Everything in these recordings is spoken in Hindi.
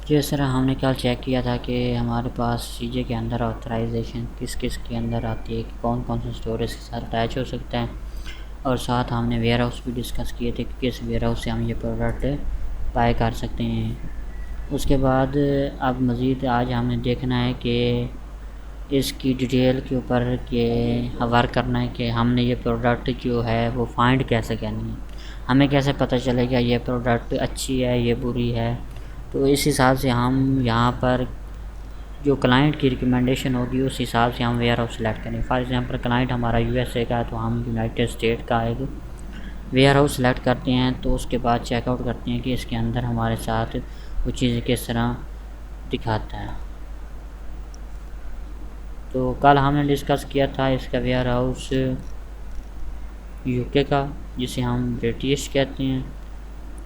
जिस तरह हमने कल चेक किया था कि हमारे पास चीज़ें के अंदर ऑथराइजेशन किस किस के अंदर आती है, कि कौन कौन सा स्टोरेज के साथ अटैच हो सकता है, और साथ हमने वेयर हाउस भी डिस्कस किए थे कि किस वेयर हाउस से हम ये प्रोडक्ट बाय कर सकते हैं। उसके बाद अब मज़ीद आज हमने देखना है कि इसकी डिटेल के ऊपर के वर्क करना है कि हमने ये प्रोडक्ट जो है वो फाइंड कैसे करनी है, हमें कैसे पता चलेगा ये प्रोडक्ट अच्छी है ये बुरी है। तो इस हिसाब से हम यहाँ पर जो क्लाइंट की रिकमेंडेशन होगी उस हिसाब से हम वेयर हाउस सेलेक्ट करें। फॉर एग्ज़ाम्पल क्लाइंट हमारा यूएसए का है तो हम यूनाइटेड स्टेट का एक वेयर हाउस सेलेक्ट करते हैं, तो उसके बाद चेकआउट करते हैं कि इसके अंदर हमारे साथ वो चीज़ें किस तरह दिखाता है। तो कल हमने डिस्कस किया था इसका वेयर हाउस यूके का, जिसे हम ब्रिटिश कहते हैं।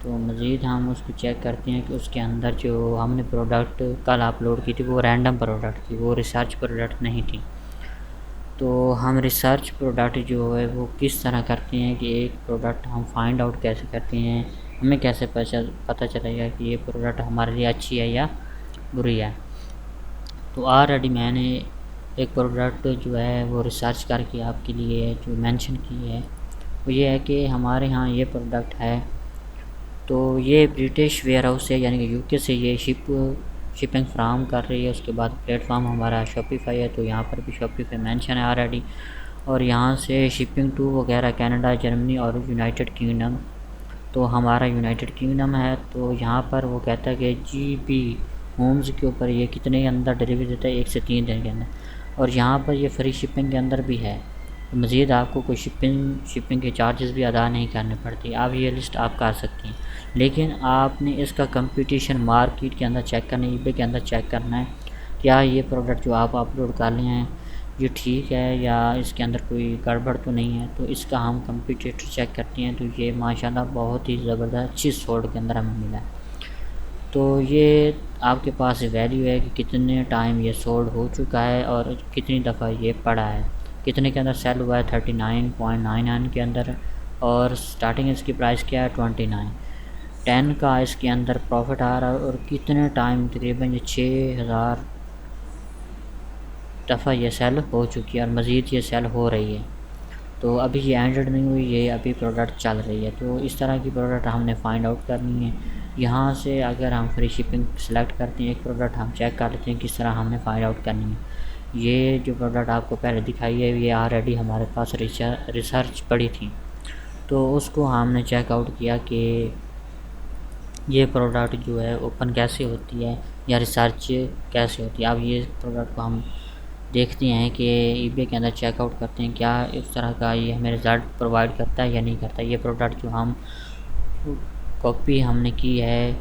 तो मज़ीद हम उसको चेक करते हैं कि उसके अंदर जो हमने प्रोडक्ट कल अपलोड की थी वो रैंडम प्रोडक्ट थी, वो रिसर्च प्रोडक्ट नहीं थी। तो हम रिसर्च प्रोडक्ट जो है वो किस तरह करते हैं कि एक प्रोडक्ट हम फाइंड आउट कैसे करते हैं, हमें कैसे पता चलेगा कि ये प्रोडक्ट हमारे लिए अच्छी है या बुरी है। तो ऑलरेडी मैंने एक प्रोडक्ट जो है वो रिसर्च करके आपके लिए जो मेंशन की है वो ये है कि हमारे यहाँ ये प्रोडक्ट है, तो ये ब्रिटिश वेयर हाउस है यानी कि यूके से ये शिपिंग फ्राहम कर रही है। उसके बाद प्लेटफॉर्म हमारा शॉपिफाई है, तो यहाँ पर भी शॉपिफाई मेंशन है ऑलरेडी, और यहाँ से शिपिंग टू वगैरह कनाडा, जर्मनी और यूनाइटेड किंगडम। तो हमारा यूनाइटेड किंगडम है, तो यहाँ पर वो कहता है कि जीबी होम्स के ऊपर ये कितने के अंदर डिलीवरी देता है, 1 से 3 दिन के अंदर, और यहाँ पर ये फ्री शिपिंग के अंदर भी है। मज़ीद आपको कोई शिपिंग के चार्जेस भी अदा नहीं करने पड़ती। आप ये लिस्ट आप कर सकती हैं, लेकिन आपने इसका कंपटीशन मार्केट के अंदर चेक करना है, ईबे के अंदर चेक करना है क्या ये प्रोडक्ट जो आप अपलोड कर रहे हैं ये ठीक है या इसके अंदर कोई गड़बड़ तो नहीं है। तो इसका हम कंपटीटर चेक करते हैं, तो ये माशाल्लाह बहुत ही ज़बरदस्त अच्छी सोल्ड के अंदर हमें मिला है। तो ये आपके पास वैल्यू है कि कितने टाइम ये सोल्ड हो चुका है और कितनी दफ़ा ये पड़ा है, कितने के अंदर सेल हुआ है 39.99 के अंदर, और स्टार्टिंग इसकी प्राइस क्या है 29। 10 का इसके अंदर प्रॉफिट आ रहा है, और कितने टाइम तकरीबन ये 6000 दफ़ा ये सेल हो चुकी है और मज़ीद ये सेल हो रही है। तो अभी ये एंडेड नहीं हुई, ये अभी प्रोडक्ट चल रही है। तो इस तरह की प्रोडक्ट हमने फ़ाइंड आउट करनी है। यहाँ से अगर हम फ्री शिपिंग सेलेक्ट करते हैं एक प्रोडक्ट, हम चेक कर लेते हैं किस तरह हमने फ़ाइंड आउट करनी है। ये जो प्रोडक्ट आपको पहले दिखाई है ये ऑलरेडी हमारे पास रिसर्च पड़ी थी, तो उसको हमने चेकआउट किया कि ये प्रोडक्ट जो है ओपन कैसे होती है या रिसर्च कैसे होती है। अब ये प्रोडक्ट को हम देखते हैं कि ईबे के अंदर चेकआउट करते हैं क्या इस तरह का ये हमें रिज़ल्ट प्रोवाइड करता है या नहीं करता। ये प्रोडक्ट जो हम कॉपी हमने की है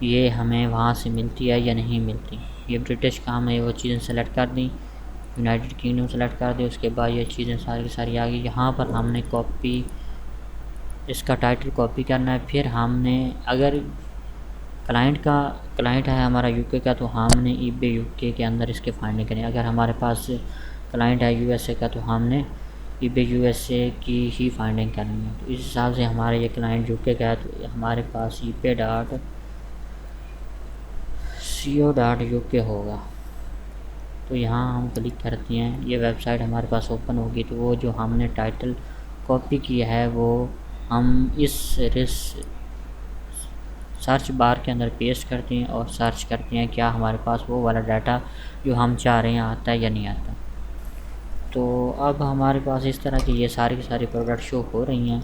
ये हमें वहाँ से मिलती है या नहीं मिलती। ये ब्रिटिश का हमने वो चीज़ें सेलेक्ट कर दी, यूनाइटेड किंगडम सेलेक्ट कर दी, उसके बाद ये चीज़ें सारी सारी आ गई। यहाँ पर हमने कॉपी इसका टाइटल कॉपी करना है। फिर हमने अगर क्लाइंट है हमारा यूके का, तो हमने ईबे यूके के अंदर इसके फाइंडिंग करें। अगर हमारे पास क्लाइंट है यूएसए का, तो हमने ईबे यूएसए की ही फाइंडिंग करनी है। तो इस हिसाब से हमारा ये क्लाइंट यूके का है, तो हमारे पास epay.co.uk होगा। तो यहाँ हम क्लिक करते हैं, ये वेबसाइट हमारे पास ओपन होगी। तो वो जो हमने टाइटल कॉपी किया है वो हम इस सर्च बार के अंदर पेस्ट करते हैं और सर्च करते हैं क्या हमारे पास वो वाला डाटा जो हम चाह रहे हैं आता है या नहीं आता। तो अब हमारे पास इस तरह की ये सारी की सारी प्रोडक्ट शो हो रही हैं।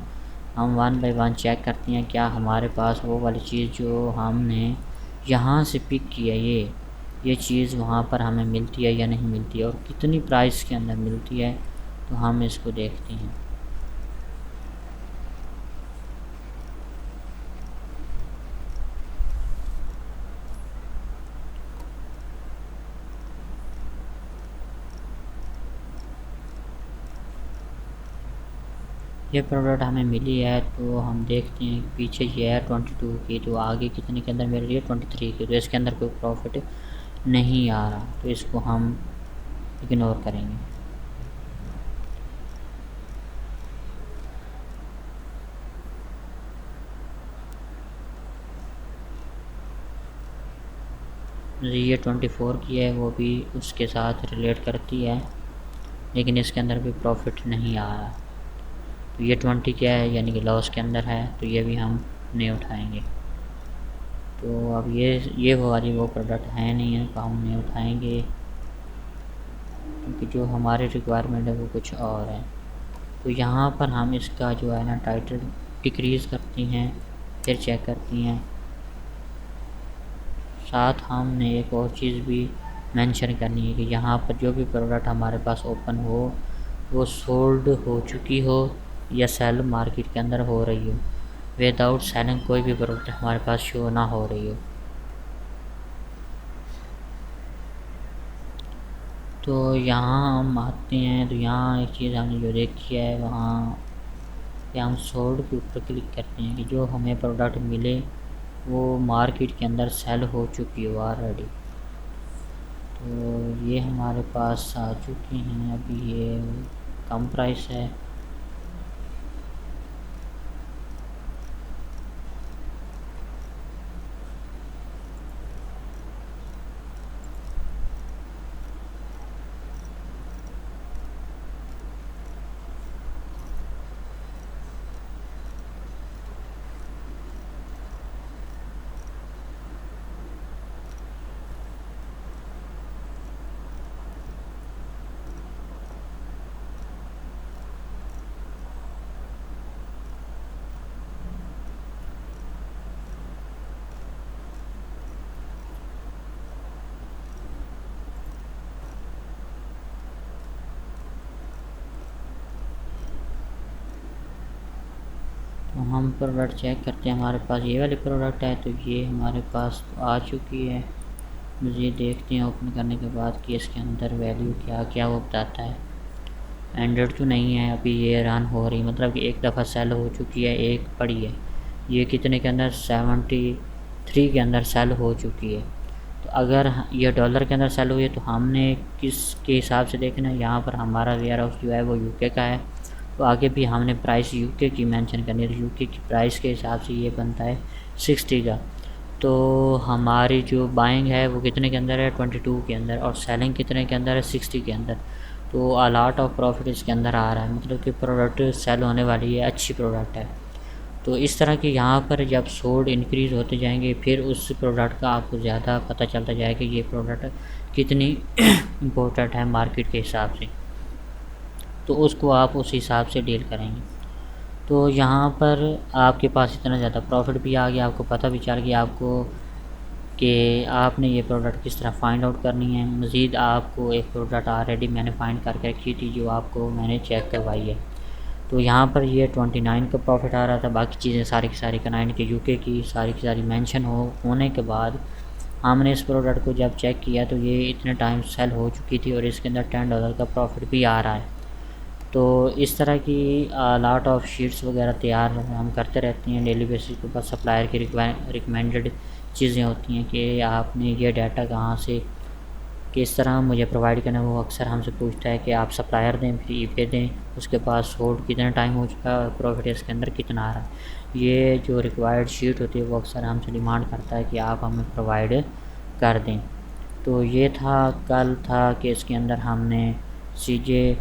हम वन बाय वन चेक करते हैं क्या हमारे पास वो वाली चीज़ जो हमने यहाँ से पिक की है ये चीज़ वहाँ पर हमें मिलती है या नहीं मिलती है, और कितनी प्राइस के अंदर मिलती है। तो हम इसको देखते हैं। ये प्रोडक्ट हमें मिली है, तो हम देखते हैं पीछे ये है 22 की, तो आगे कितने के अंदर मिल रही है 23 की, तो इसके अंदर कोई प्रॉफिट नहीं आ रहा, तो इसको हम इग्नोर करेंगे। ये 24 की है, वो भी उसके साथ रिलेट करती है, लेकिन इसके अंदर भी प्रॉफिट नहीं आ रहा। तो ये 20 क्या है, यानी कि लॉस के अंदर है, तो ये भी हम नहीं उठाएंगे। तो अब ये वाली वो प्रोडक्ट है नहीं है, तो हम नहीं उठाएंगे, क्योंकि जो हमारे रिक्वायरमेंट है वो कुछ और है। तो यहाँ पर हम इसका जो है ना टाइटल डिक्रीज़ करती हैं, फिर चेक करती हैं। साथ हमने एक और चीज़ भी मेंशन करनी है कि यहाँ पर जो भी प्रोडक्ट हमारे पास ओपन हो वो सोल्ड हो चुकी हो या सेल मार्केट के अंदर हो रही हो। विदाउट सेलिंग कोई भी प्रोडक्ट हमारे पास शो ना हो रही हो। तो यहाँ हम आते हैं, तो यहाँ एक चीज़ हमने जो देखी है, वहाँ पे हम सोल्ड के ऊपर क्लिक करते हैं कि जो हमें प्रोडक्ट मिले वो मार्केट के अंदर सेल हो चुकी हो ऑलरेडी। तो ये हमारे पास आ चुके हैं, अभी ये कम प्राइस है। तो हम प्रोडक्ट चेक करते हैं, हमारे पास ये वाली प्रोडक्ट है, तो ये हमारे पास आ चुकी है। मुझे देखते हैं ओपन करने के बाद कि इसके अंदर वैल्यू क्या क्या वो बताता है। एंड्रॉइड तो नहीं है, अभी ये रन हो रही, मतलब कि एक दफ़ा सेल हो चुकी है, एक पड़ी है। ये कितने के अंदर 73 के अंदर सेल हो चुकी है। तो अगर ये डॉलर के अंदर सेल हुई है तो हमने किस के हिसाब से देखना है। यहाँ पर हमारा वेयर हाउस जो है वो यूके का है, तो आगे भी हमने प्राइस यूके की मेंशन करनी है। तो यूके की प्राइस के हिसाब से ये बनता है 60 का। तो हमारी जो बाइंग है वो कितने के अंदर है, 22 के अंदर, और सेलिंग कितने के अंदर है, 60 के अंदर। तो अ लॉट ऑफ प्रॉफिट इसके अंदर आ रहा है, मतलब कि प्रोडक्ट सेल होने वाली है, अच्छी प्रोडक्ट है। तो इस तरह के यहाँ पर जब सोल्ड इंक्रीज़ होते जाएंगे, फिर उस प्रोडक्ट का आपको ज़्यादा पता चलता जाएगा कि ये प्रोडक्ट कितनी इम्पोर्टेंट है मार्केट के हिसाब से, तो उसको आप उस हिसाब से डील करेंगे। तो यहाँ पर आपके पास इतना ज़्यादा प्रॉफिट भी आ गया, आपको पता भी चल गया आपको कि आपने ये प्रोडक्ट किस तरह फ़ाइंड आउट करनी है। मज़ीद आपको एक प्रोडक्ट ऑलरेडी मैंने फ़ाइंड करके रखी थी, जो आपको मैंने चेक करवाई है। तो यहाँ पर ये 29 का प्रॉफिट आ रहा था, बाकी चीज़ें सारी की सारी कनाइन के यूके की सारी मेंशन होने के बाद हमने इस प्रोडक्ट को जब चेक किया तो ये इतने टाइम सेल हो चुकी थी और इसके अंदर $10 का प्रॉफिट भी आ रहा है। तो इस तरह की लॉट ऑफ शीट्स वगैरह तैयार हम करते रहते हैं डेली बेसिस के ऊपर। सप्लायर की रिकमेंडेड चीज़ें होती हैं कि आपने ये डाटा कहाँ से किस तरह मुझे प्रोवाइड करना है। वो अक्सर हमसे पूछता है कि आप सप्लायर दें, फिर ईबे दें, उसके बाद सोल्ड कितना टाइम हो चुका है और प्रॉफिट इसके अंदर कितना आ रहा है। ये जो रिक्वायर्ड शीट होती है वो अक्सर हमसे डिमांड करता है कि आप हमें प्रोवाइड कर दें। तो ये कल था कि इसके अंदर हमने CJ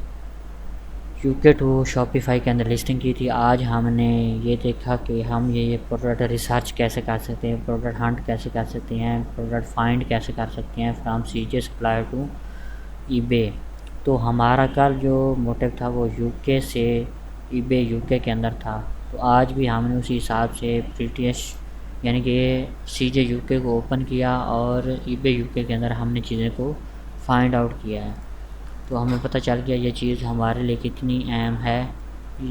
यूके टू शॉपिफाई के अंदर लिस्टिंग की थी। आज हमने ये देखा कि हम ये प्रोडक्ट रिसर्च कैसे कर सकते हैं, प्रोडक्ट हंट कैसे कर सकते हैं, प्रोडक्ट फाइंड कैसे कर सकते हैं from CJ supplier to eBay. तो हमारा कल जो मोटिव था वो यूके से ईबे यूके के अंदर था। तो आज भी हमने उसी हिसाब से ब्रिटिश यानी कि CJ यूके को ओपन किया और ईबे यूके के अंदर हमने चीज़ें को फाइंड आउट किया है। तो हमें पता चल गया ये चीज़ हमारे लिए कितनी अहम है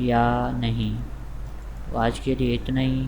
या नहीं। तो आज के लिए इतना ही।